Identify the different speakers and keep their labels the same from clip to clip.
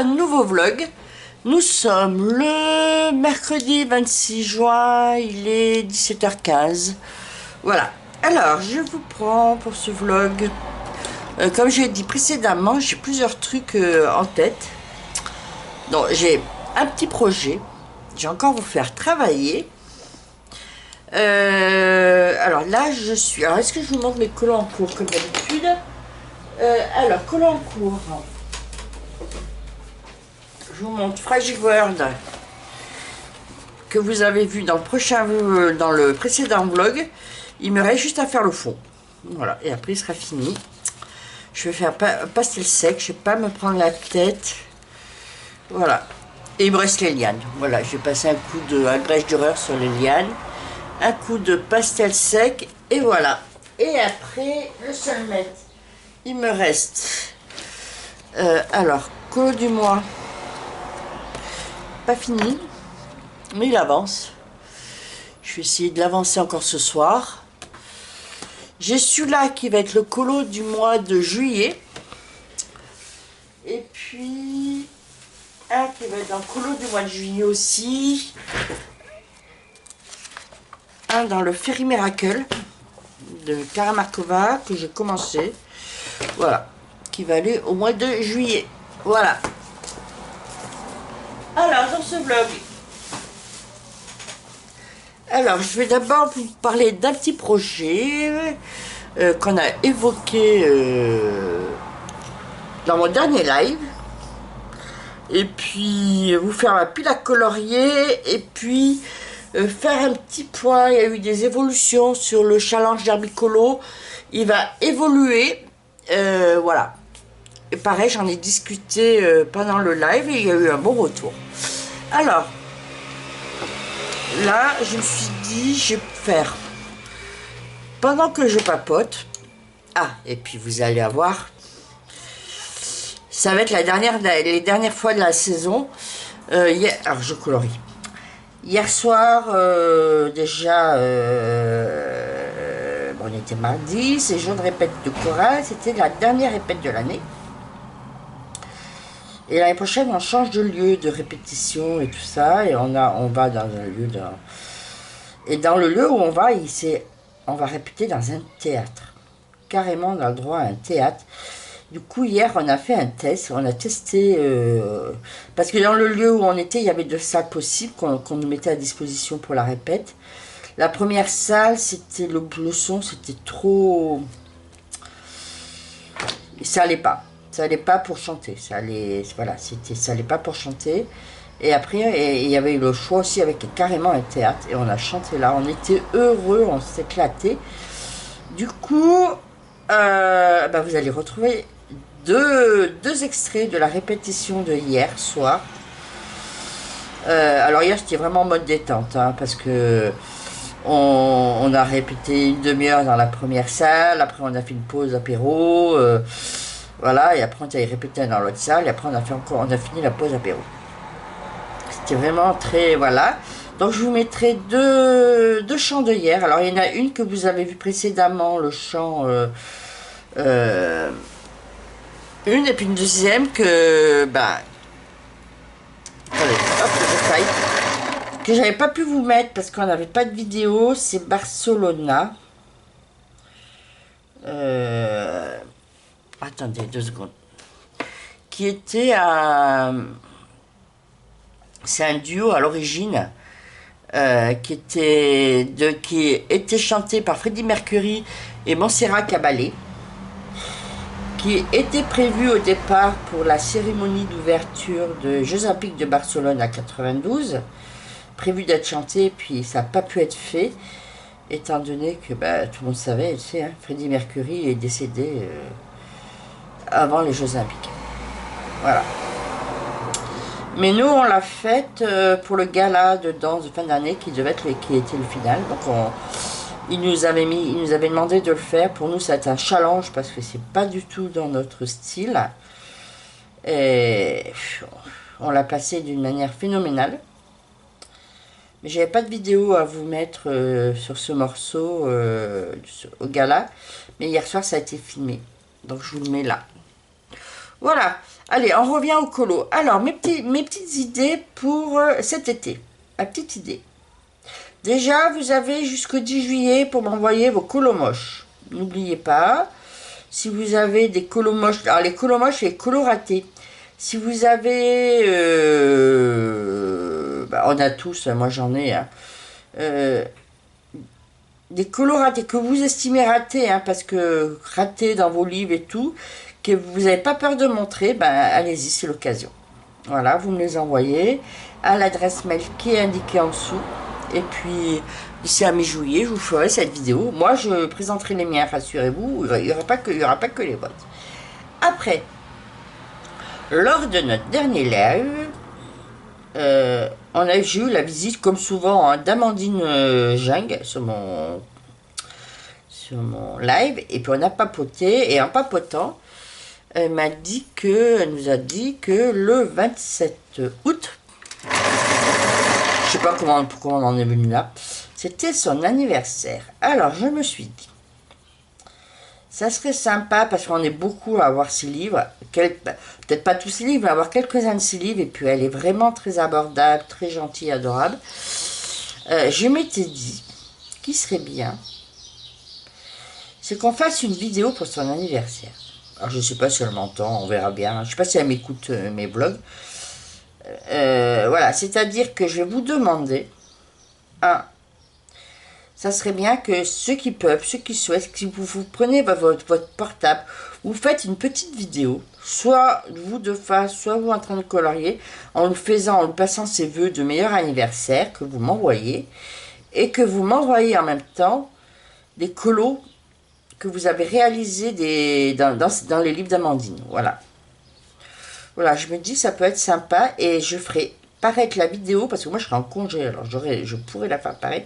Speaker 1: un nouveau vlog. Nous sommes le mercredi 26 juin, il est 17h15. Voilà, alors je vous prends pour ce vlog. Comme j'ai dit précédemment, j'ai plusieurs trucs en tête. Donc j'ai un petit projet, j'ai encore vous faire travailler. Alors là je suis... Alors est-ce que je vous montre mes collants en cours comme d'habitude? Alors collants en cours. Je vous montre Fragile World que vous avez vu dans le précédent vlog. Il me reste juste à faire le fond. Voilà, et après il sera fini. Je vais faire pastel sec, je vais pas me prendre la tête. Voilà. Et il me reste les lianes. Voilà, je vais passer un coup de agrège d'horreur sur les lianes. Un coup de pastel sec. Et voilà. Et après, le salmette. Il me reste... alors, colo du mois. Pas fini. Mais il avance. Je vais essayer de l'avancer encore ce soir. J'ai celui-là qui va être le colo du mois de juillet. Et puis... un qui va être dans le colo du mois de juillet aussi. Un dans le Fairy Miracle de Clara Markova que j'ai commencé. Voilà. Qui va aller au mois de juillet. Voilà. Alors, dans ce vlog... Alors, je vais d'abord vous parler d'un petit projet qu'on a évoqué dans mon dernier live. Et puis, vous faire ma pile à colorier. Et puis, faire un petit point. Il y a eu des évolutions sur le challenge d'Herbicolo. Il va évoluer. Voilà. Et pareil, j'en ai discuté pendant le live et il y a eu un bon retour. Alors... là, je me suis dit, je vais faire, pendant que je papote, et puis vous allez avoir, ça va être les dernières fois de la saison, alors je colorie. Hier soir, déjà, bon, on était mardi, c'est jour de répète de chorale, c'était la dernière répète de l'année. Et l'année prochaine, on change de lieu de répétition et tout ça. Et on va dans un lieu de... Et dans le lieu où on va répéter dans un théâtre. Carrément, on a le droit à un théâtre. Du coup, hier, on a fait un test. On a testé... parce que dans le lieu où on était, il y avait 2 salles possibles qu'on nous mettait à disposition pour la répète. La première salle, c'était le son, c'était trop... ça allait pas. Ça allait pas pour chanter, ça allait pas pour chanter. Et après, il y avait eu le choix aussi avec carrément un théâtre. Et on a chanté là, on était heureux, on s'est éclaté. Du coup, vous allez retrouver deux extraits de la répétition de hier soir. Alors hier, c'était vraiment en mode détente, hein, parce que on a répété une demi-heure dans la première salle. Après, on a fait une pause apéro. Voilà, et après on a répété dans l'autre salle, et après on a fini la pause apéro. C'était vraiment très... voilà. Donc je vous mettrai deux chants de hier. Alors il y en a une que vous avez vu précédemment, le chant... une, et puis une deuxième que... attendez, hop, le détail. Que j'avais pas pu vous mettre parce qu'on n'avait pas de vidéo, c'est Barcelona. Attendez 2 secondes. Qui était c'est un duo à l'origine qui était chanté par Freddie Mercury et Montserrat Caballé, qui était prévu au départ pour la cérémonie d'ouverture des Jeux Olympiques de Barcelone à 92, prévu d'être chanté, puis ça n'a pas pu être fait, étant donné que tout le monde savait, tu sais, hein, Freddie Mercury est décédé avant les Jeux Olympiques. Voilà. Mais nous, on l'a faite pour le gala de danse de fin d'année qui était le final. Donc, il nous avait demandé de le faire. Pour nous, ça a été un challenge parce que c'est pas du tout dans notre style. Et on l'a passé d'une manière phénoménale. Mais j'avais pas de vidéo à vous mettre sur ce morceau au gala. Mais hier soir, ça a été filmé. Donc, je vous le mets là. Voilà. Allez, on revient au colo. Alors, mes petites idées pour cet été. La petite idée. Déjà, vous avez jusqu'au 10 juillet pour m'envoyer vos colos moches. N'oubliez pas, si vous avez des colos moches, alors les colos moches et les colos ratés. Si vous avez, on a tous, moi j'en ai, hein, des colos ratés que vous estimez ratés, hein, parce que ratés dans vos livres et tout, que vous n'avez pas peur de montrer, ben allez-y, c'est l'occasion. Voilà, vous me les envoyez à l'adresse mail qui est indiquée en dessous. Et puis, d'ici à mi-juillet, je vous ferai cette vidéo. Moi, je présenterai les miens, rassurez-vous. Il n'y aura pas que les vôtres. Après, lors de notre dernier live, j'ai eu la visite, comme souvent, hein, d'Amandine Jung sur mon live. Et puis, on a papoté. Et en papotant, elle nous a dit que le 27 août, je sais pas pourquoi on en est venu là, c'était son anniversaire. Alors, je me suis dit, ça serait sympa, parce qu'on est beaucoup à avoir ses livres, peut-être pas tous ses livres, mais avoir quelques-uns de ses livres, et puis elle est vraiment très abordable, très gentille, adorable. Je m'étais dit, ce qui serait bien, c'est qu'on fasse une vidéo pour son anniversaire. Alors, je sais pas si elle m'entend, on verra bien. Je sais pas si elle m'écoute mes vlogs. Voilà, c'est-à-dire que je vais vous demander, ça serait bien que ceux qui peuvent, ceux qui souhaitent, si vous prenez votre portable, vous faites une petite vidéo, soit vous de face, soit vous en train de colorier, en lui passant ses vœux de meilleur anniversaire, que vous m'envoyez, et que vous m'envoyez en même temps des colos que vous avez réalisés dans les livres d'Amandine. Voilà. Voilà, je me dis ça peut être sympa et je ferai paraître la vidéo parce que moi je serai en congé, alors je pourrais la faire paraître.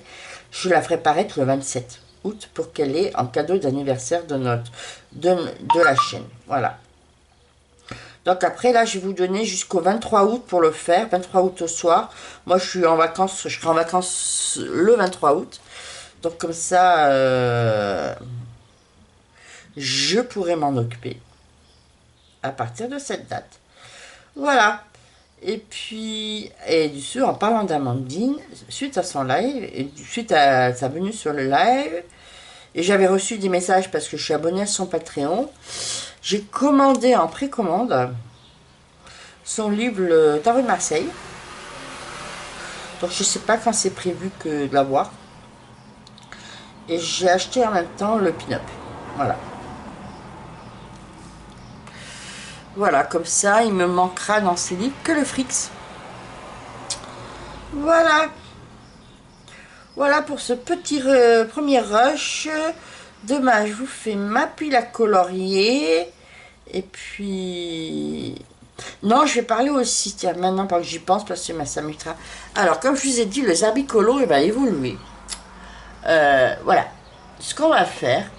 Speaker 1: Je la ferai paraître le 27 août pour qu'elle ait en cadeau d'anniversaire de la chaîne. Voilà. Donc après là, je vais vous donner jusqu'au 23 août pour le faire, 23 août au soir. Moi je suis en vacances, je serai en vacances le 23 août. Donc comme ça, je pourrai m'en occuper à partir de cette date. Voilà. Et puis, en parlant d'Amandine, suite à son live, et suite à sa venue sur le live, et j'avais reçu des messages parce que je suis abonnée à son Patreon, j'ai commandé en précommande son livre Le Tarot de Marseille. Donc je sais pas quand c'est prévu de l'avoir. Et j'ai acheté en même temps le pin-up. Voilà. Voilà, comme ça, il me manquera dans ces livres que le Frix. Voilà. Voilà pour ce petit premier rush. Demain, je vous fais ma pile à colorier. Et puis... Non, je vais parler aussi, tiens, maintenant, parce que j'y pense, parce que ça m'étra. Alors, comme je vous ai dit, le Zarbicolo, il va évoluer. Voilà. Ce qu'on va faire,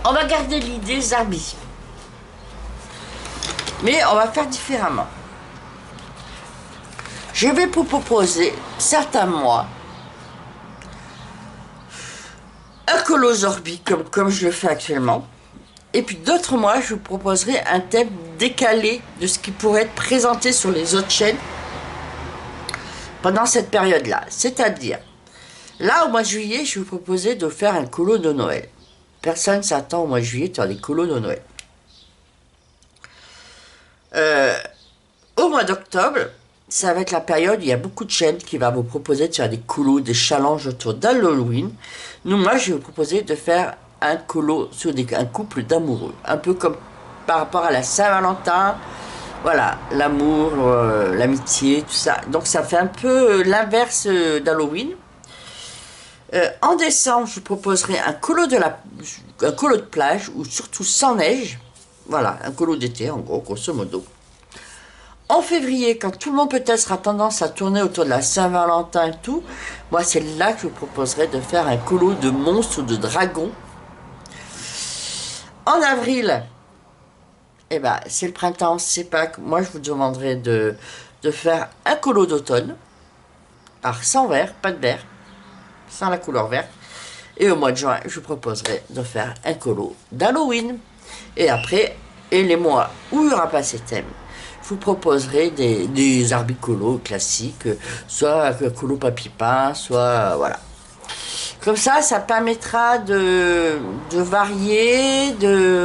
Speaker 1: on va garder l'idée Zarbi. Mais on va faire différemment. Je vais vous proposer, certains mois, un colo Zorbi, comme je le fais actuellement. Et puis d'autres mois, je vous proposerai un thème décalé de ce qui pourrait être présenté sur les autres chaînes pendant cette période-là. C'est-à-dire, là, au mois de juillet, je vous proposais de faire un colo de Noël. Personne s'attend au mois de juillet de faire des colos de Noël. Au mois d'octobre, ça va être la période où il y a beaucoup de chaînes qui vont vous proposer de faire des colos, des challenges autour d'Halloween. Moi, je vais vous proposer de faire un colo sur un couple d'amoureux. Un peu comme par rapport à la Saint-Valentin. Voilà, l'amour, l'amitié, tout ça. Donc, ça fait un peu l'inverse d'Halloween. En décembre, je vous proposerai un colo de plage, ou surtout sans neige. Voilà, un colo d'été, en gros, grosso modo. En février, quand tout le monde peut-être sera tendance à tourner autour de la Saint-Valentin et tout, moi, c'est là que je vous proposerai de faire un colo de monstres ou de dragons. En avril, eh ben, c'est le printemps, c'est Pâques. Moi, je vous demanderai de faire un colo d'automne. Alors, sans vert, pas de vert, sans la couleur verte. Et au mois de juin, je vous proposerai de faire un colo d'Halloween. Et après, et les mois où il n'y aura pas ces thèmes, je vous proposerai des arbicolos classiques, soit colo papier peint, soit voilà. Comme ça permettra de varier,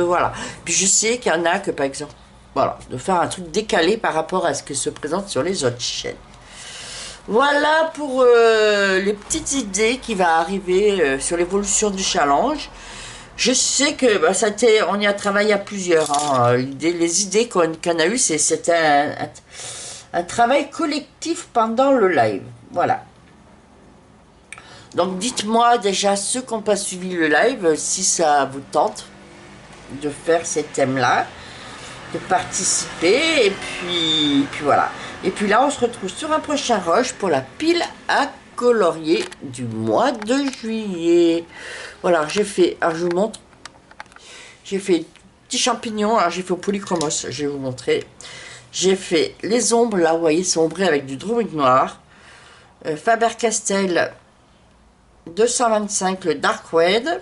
Speaker 1: voilà. Puis je sais qu'il y en a que, par exemple, voilà, de faire un truc décalé par rapport à ce que se présente sur les autres chaînes. Voilà pour les petites idées qui va arriver sur l'évolution du challenge. Je sais que bah, on y a travaillé à plusieurs. Hein. Les idées qu'on a eues, c'était un travail collectif pendant le live. Voilà. Donc dites-moi déjà ceux qui n'ont pas suivi le live, si ça vous tente de faire ces thèmes-là, de participer, et puis voilà. Et puis là, on se retrouve sur un prochain rush pour la pile à colorier du mois de juillet. Voilà, j'ai fait, alors je vous montre, j'ai fait petits champignons, alors j'ai fait au polychromos, je vais vous montrer. J'ai fait les ombres, là, vous voyez, sombrées avec du druide noir. Faber-Castell 225, le Dark Red.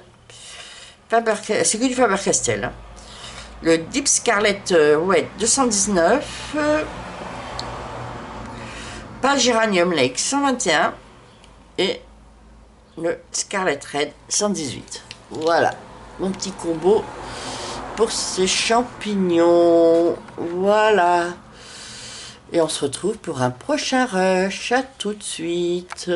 Speaker 1: C'est que du Faber-Castell. Hein. Le Deep Scarlet Red 219. Pale Géranium Lake 121. Et le Scarlet Red 118. Voilà, mon petit combo pour ces champignons. Voilà. Et on se retrouve pour un prochain rush. À tout de suite.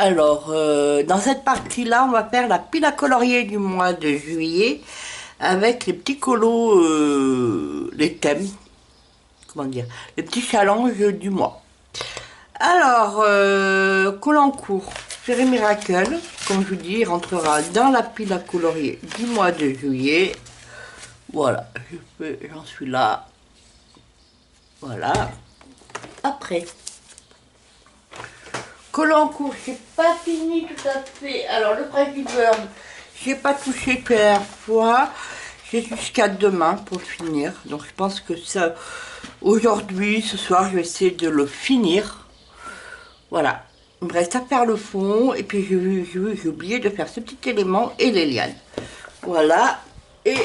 Speaker 1: Alors, dans cette partie-là, on va faire la pile à colorier du mois de juillet avec les petits colos, les thèmes, comment dire, les petits challenges du mois. Alors, Colancourt, Ferré Miracle, comme je vous dis, il rentrera dans la pile à colorier du mois de juillet. Voilà, j'en suis là. Voilà. Après, Colancourt, j'ai pas fini tout à fait. Alors, le Freddy Bird, j'ai pas touché pour la fois. J'ai jusqu'à demain pour finir. Donc, je pense que ça, aujourd'hui, ce soir, je vais essayer de le finir. Voilà. Il me reste à faire le fond. Et puis, j'ai oublié de faire ce petit élément et les lianes. Voilà. Et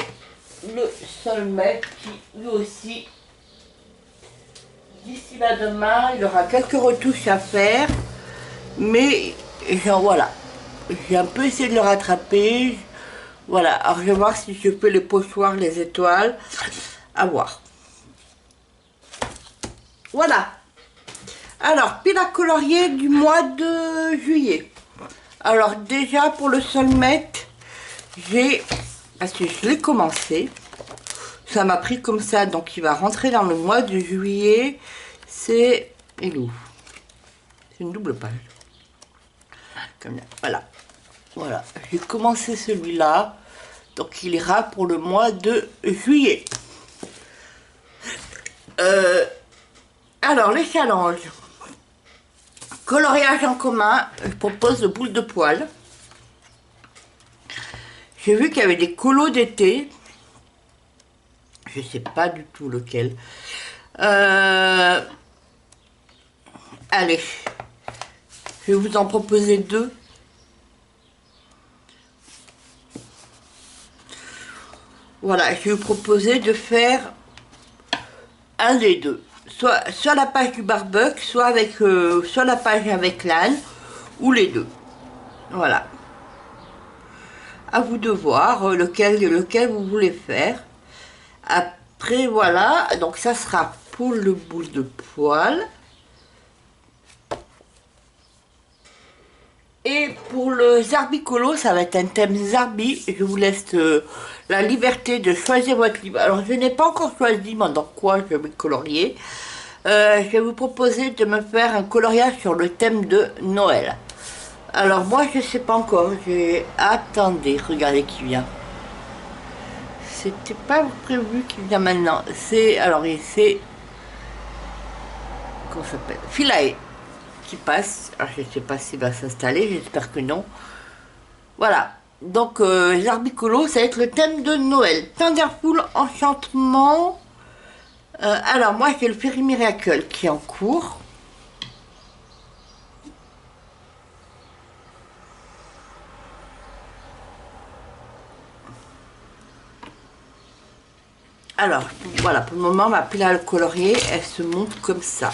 Speaker 1: le Solmet qui, lui aussi, d'ici là demain, il aura quelques retouches à faire. Mais, genre, voilà. J'ai un peu essayé de le rattraper. Voilà. Alors, je vais voir si je fais les pochoirs, les étoiles. À voir. Voilà. Alors, pile à colorier du mois de juillet. Alors, déjà, pour le Solmet, parce que je l'ai commencé. Ça m'a pris comme ça. Donc, il va rentrer dans le mois de juillet. C'est... Il est où? C'est une double page. Comme là. Voilà. Voilà. J'ai commencé celui-là. Donc, il ira pour le mois de juillet. Alors, les challenges. Coloriage en commun. Je propose de boules de poil. J'ai vu qu'il y avait des colos d'été. Je sais pas du tout lequel. Allez. Je vais vous en proposer deux. Voilà, je vais vous proposer de faire un des deux. Soit la page du barbecue, soit la page avec l'âne, ou les deux. Voilà. À vous de voir lequel vous voulez faire. Après, voilà. Donc, ça sera pour le boule de poil. Et pour le Zarbicolo, ça va être un thème Zarbi. Je vous laisse la liberté de choisir votre livre. Alors, je n'ai pas encore choisi dans quoi je vais colorier. Je vais vous proposer de me faire un coloriage sur le thème de Noël. Alors, moi, je ne sais pas encore. Attendez, regardez qui vient. C'était pas prévu qu'il vient maintenant. Alors, c'est... Comment ça s'appelle? Philae qui passe. Alors, je ne sais pas s'il va s'installer. J'espère que non. Voilà. Donc, Zarbicolo, ça va être le thème de Noël. Thunderful Enchantement. Alors, moi, j'ai le Ferry Miracle qui est en cours. Alors, voilà, pour le moment, ma pile à colorier, elle se monte comme ça.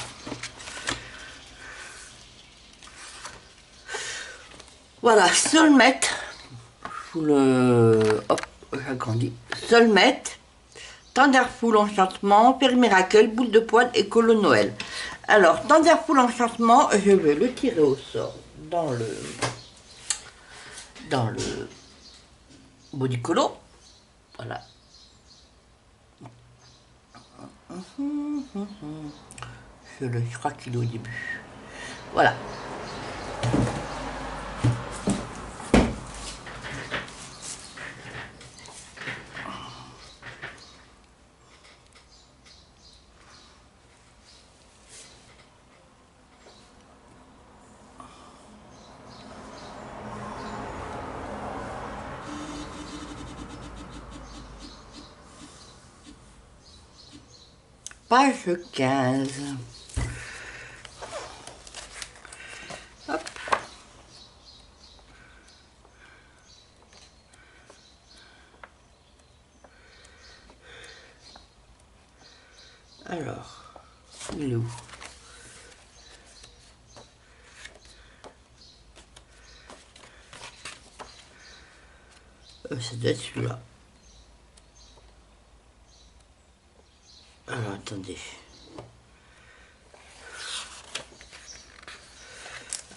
Speaker 1: Voilà, Solmet. Je vous le... Hop, j'agrandis. Solmet. Thunderful Enchantement, Ferry Miracle, Boule de Poil et Colo Noël. Alors, Thunderful Enchantement, je vais le tirer au sort dans le body colo. Voilà. Je crois qu'il est au début. Voilà. Page 15. Hop. Alors, il est où? Ça doit être celui-là. Alors, attendez.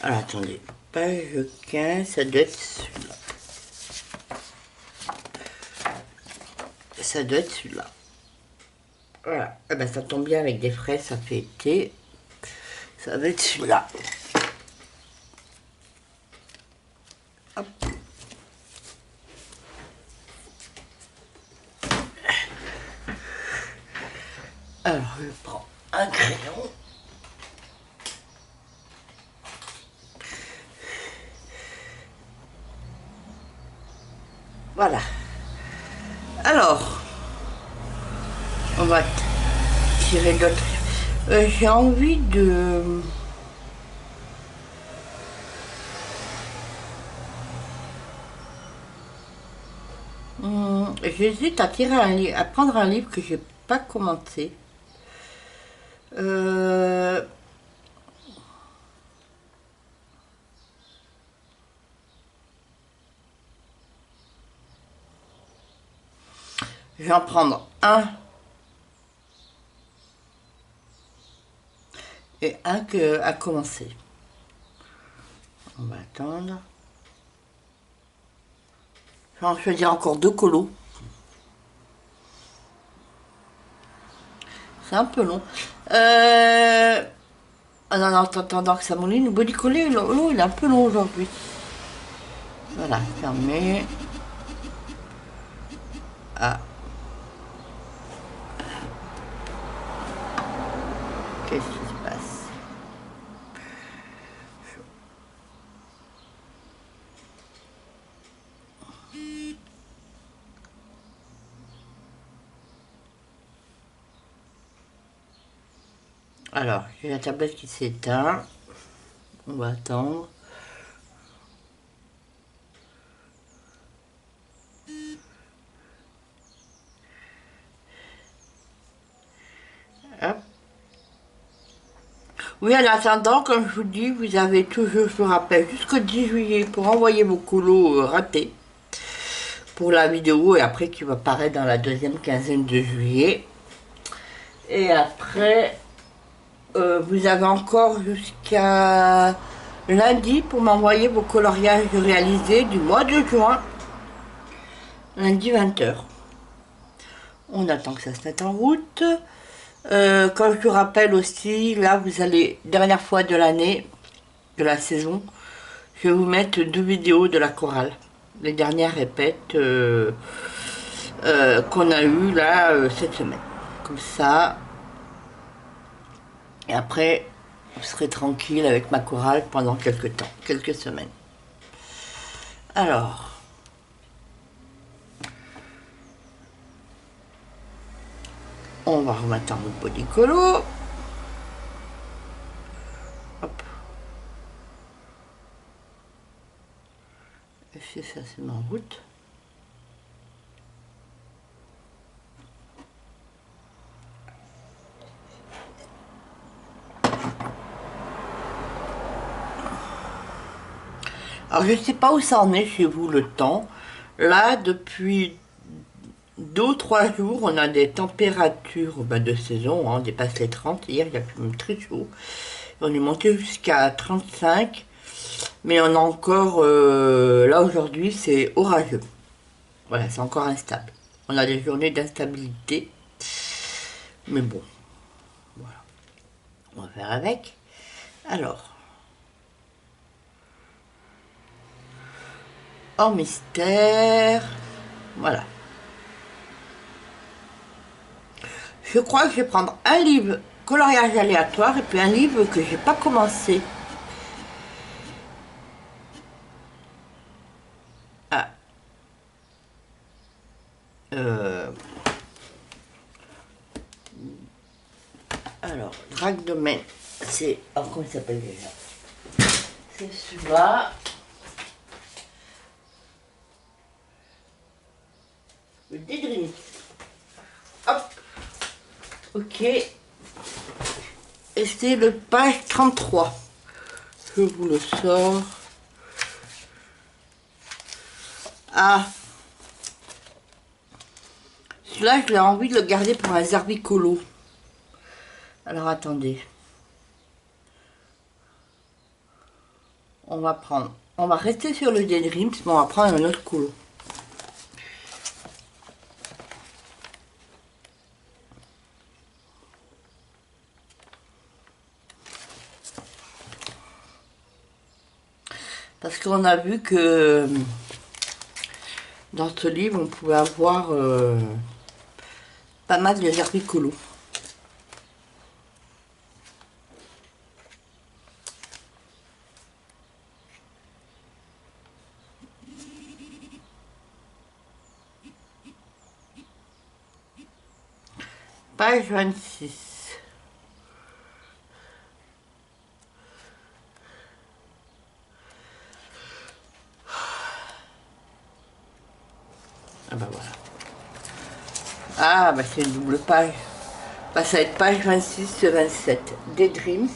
Speaker 1: Alors, attendez. page 15, ça doit être celui-là. Ça doit être celui-là. Voilà. Eh ben, ça tombe bien avec des fraises, ça fait été. Ça va être celui-là. Hop. Alors, je prends un crayon. Voilà. Alors, on va tirer d'autres. J'ai envie de... J'hésite à tirer un livre, à prendre un livre que j'ai pas commencé. Je vais en prendre un et un que à commencer. On va attendre. Je vais en choisir encore deux colos. C'est un peu long. En attendant que ça mouline, le body collé, l'eau il est un peu long aujourd'hui. Voilà, fermé. Ah. Qu'est-ce qui se passe? Alors, j'ai la tablette qui s'éteint. On va attendre. Hop. Oui, en attendant, comme je vous dis, vous avez toujours, je vous rappelle, jusqu'au 10 juillet pour envoyer vos colos ratés pour la vidéo et après qui va paraître dans la deuxième quinzaine de juillet. Et après, vous avez encore jusqu'à lundi pour m'envoyer vos coloriages réalisés du mois de juin. Lundi 20h. On attend que ça se mette en route. Comme je vous rappelle aussi, là vous allez, dernière fois de l'année, de la saison, je vais vous mettre 2 vidéos de la chorale. Les dernières répètes qu'on a eues là cette semaine. Comme ça. Et après, vous serez tranquille avec ma chorale pendant quelques temps, quelques semaines. Alors. On va remettre en mode body colo. Hop. Et si ça se met en route. Alors je ne sais pas où ça en est chez vous le temps. Là, depuis 2 ou 3 jours, on a des températures de saison, hein, on dépasse les 30. Hier, il a fait même très chaud. On est monté jusqu'à 35. Mais on a encore, là aujourd'hui, c'est orageux. Voilà, c'est encore instable. On a des journées d'instabilité. Mais bon, voilà. On va faire avec. Alors. En mystère. Voilà. Je crois que je vais prendre un livre coloriage aléatoire et puis un livre que j'ai pas commencé. Ah. Alors, Drague de Main, c'est... Oh, comment il s'appelle déjà? C'est celui-là. Le Daydream. Hop. Ok. Et c'est le page 33. Je vous le sors. Ah. Celui-là, j'ai envie de le garder pour un Zerbicolo. Alors, attendez. On va prendre, on va rester sur le Daydreams, mais on va prendre un autre colo. Parce qu'on a vu que dans ce livre, on pouvait avoir pas mal de gerbicolos. Page 26. Ah bah voilà. Ah bah c'est une double page. Bah, ça va être page 26-27. Daydreams.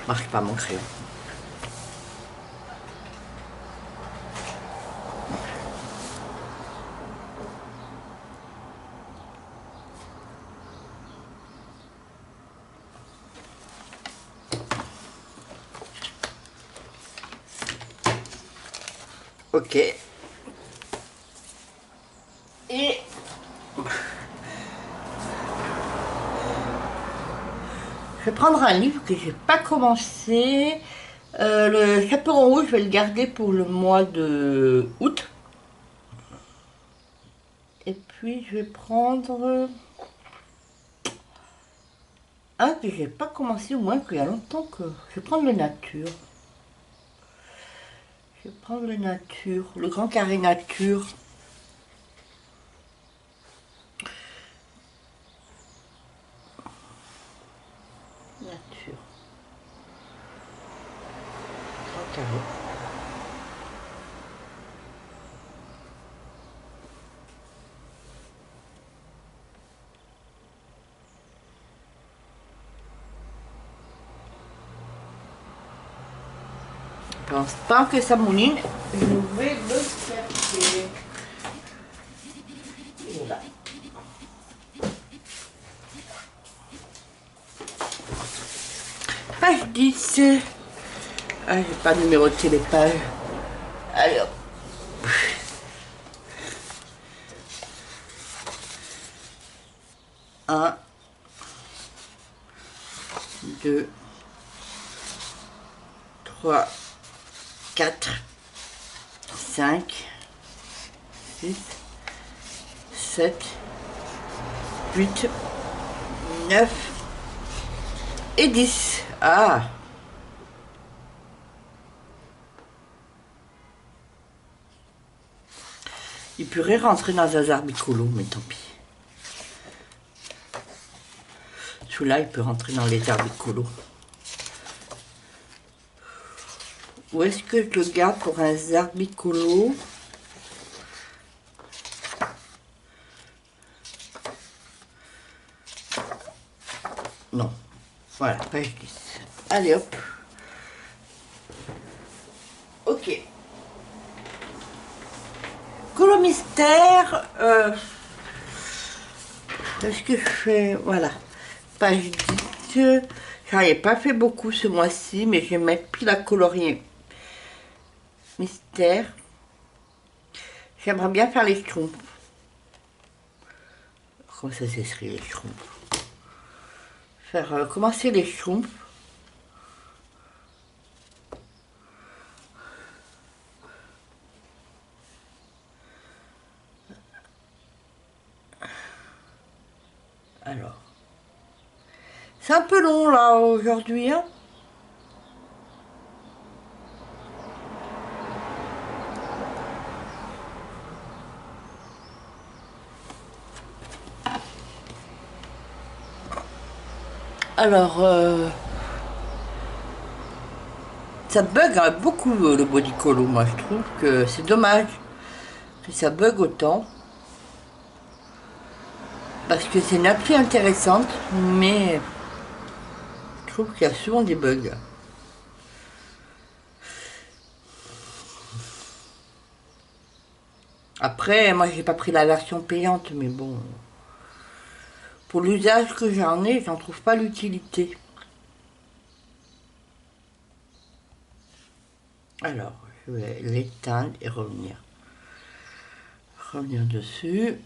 Speaker 1: Marche pas mon crayon. Ok. Et je vais prendre un livre que j'ai pas commencé. Le chaperon rouge, je vais le garder pour le mois de août. Et puis je vais prendre un que j'ai pas commencé, au moins qu'il y a longtemps que. Je vais prendre le nature. Je vais prendre le nature, le grand carré nature. Nature. Grand carré. Je pense pas que ça mouline. Je vais le chercher. Il est là. Page 10. Ah, j'ai pas numéroté les pages. Allez hop. 1, 2, 3, 4, 5, 6, 7, 8, 9 et 10. Ah! Il pourrait rentrer dans un zarbicolo, mais tant pis. Celui-là, il peut rentrer dans les zarbicolo. Où est-ce que je le garde pour un zarbicolo? Non. Voilà, page 10. Allez hop. Ok. Colo mystère. Qu'est-ce que je fais? Voilà. Page 10. J'en ai pas fait beaucoup ce mois-ci, mais je vais mettre pile à colorier. Mystère. J'aimerais bien faire les schtroumpfs. Comment ça s'écrit les schtroumpfs? Faire commencer les schtroumpfs. Alors. C'est un peu long là aujourd'hui, hein. Alors, ça bug hein, beaucoup le bodycolo. Moi, je trouve que c'est dommage que ça bug autant. Parce que c'est une appli intéressante, mais je trouve qu'il y a souvent des bugs. Après, moi j'ai pas pris la version payante, mais bon, pour l'usage que j'en ai, j'en trouve pas l'utilité. Alors, je vais l'éteindre et revenir. Revenir dessus.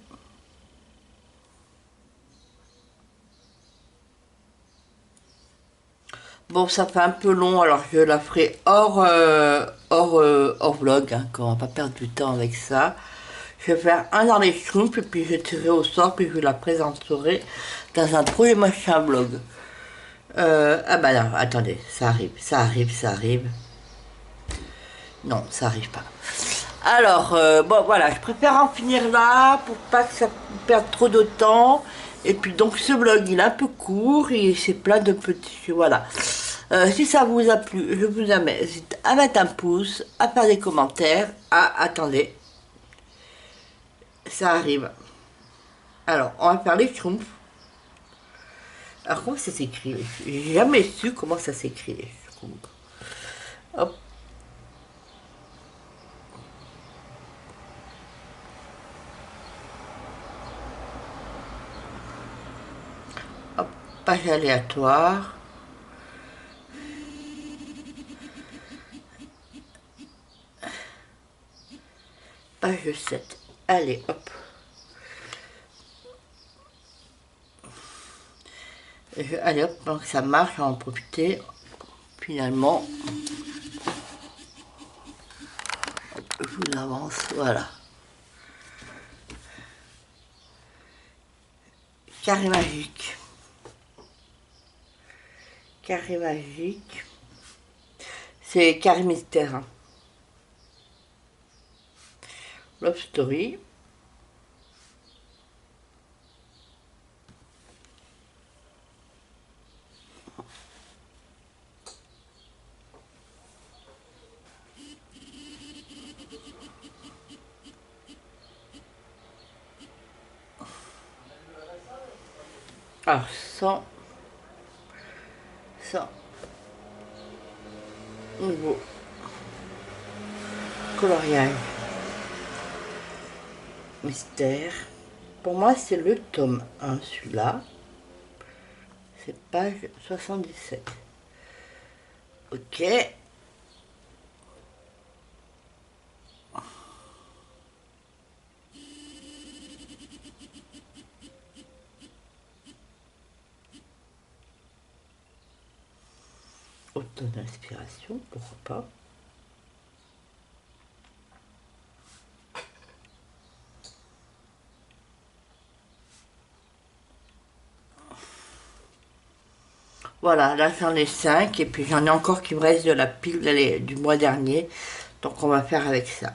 Speaker 1: Bon, ça fait un peu long, alors je la ferai hors vlog, hein, qu'on va pas perdre du temps avec ça. Je vais faire un dans les schtroumpfs, et puis je tirerai au sort, puis je la présenterai dans un prochain machin vlog. Ah bah non, attendez, ça arrive, ça arrive, ça arrive. Non, ça arrive pas. Alors, bon voilà, je préfère en finir là pour pas que ça perde trop de temps. Et puis donc ce vlog il est un peu court et c'est plein de petits... Voilà. Si ça vous a plu, je vous invite à mettre un pouce, à faire des commentaires. Ah, attendez. Ça arrive. Alors, on va faire les schtroumpfs. Alors, comment ça s'écrit? J'ai jamais su comment ça s'écrit les schtroumpfs. Hop. Hop, page aléatoire. Page 7. Allez, hop. Allez, hop, donc ça marche, on va en profiter. Finalement, je vous avance, voilà. Carré magique. Carré magique. C'est carré mystère. Hein. Love Story. Alors, sans nouveau coloriage mystère. Pour moi, c'est le tome 1, celui-là. C'est page 77. Ok. Autant d'inspiration, pourquoi pas. Voilà, là j'en ai 5 et puis j'en ai encore qui me reste de la pile du mois dernier. Donc on va faire avec ça.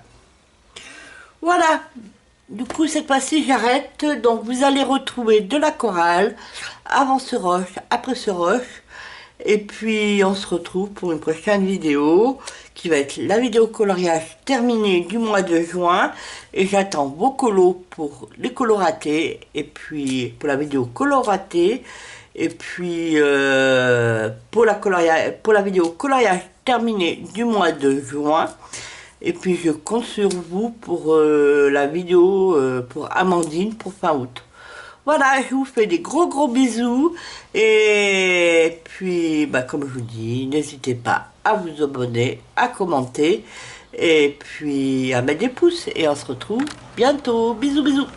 Speaker 1: Voilà, du coup cette fois-ci j'arrête. Donc vous allez retrouver de la chorale avant ce rush, après ce rush. Et puis on se retrouve pour une prochaine vidéo qui va être la vidéo coloriage terminée du mois de juin. Et j'attends vos colos pour les coloratés et puis pour la vidéo coloratée. Et puis pour la vidéo coloriage terminée du mois de juin. Et puis je compte sur vous pour la vidéo pour Amandine pour fin août. Voilà, je vous fais des gros bisous. Et puis, bah, comme je vous dis, n'hésitez pas à vous abonner, à commenter. Et puis à mettre des pouces. Et on se retrouve bientôt. Bisous.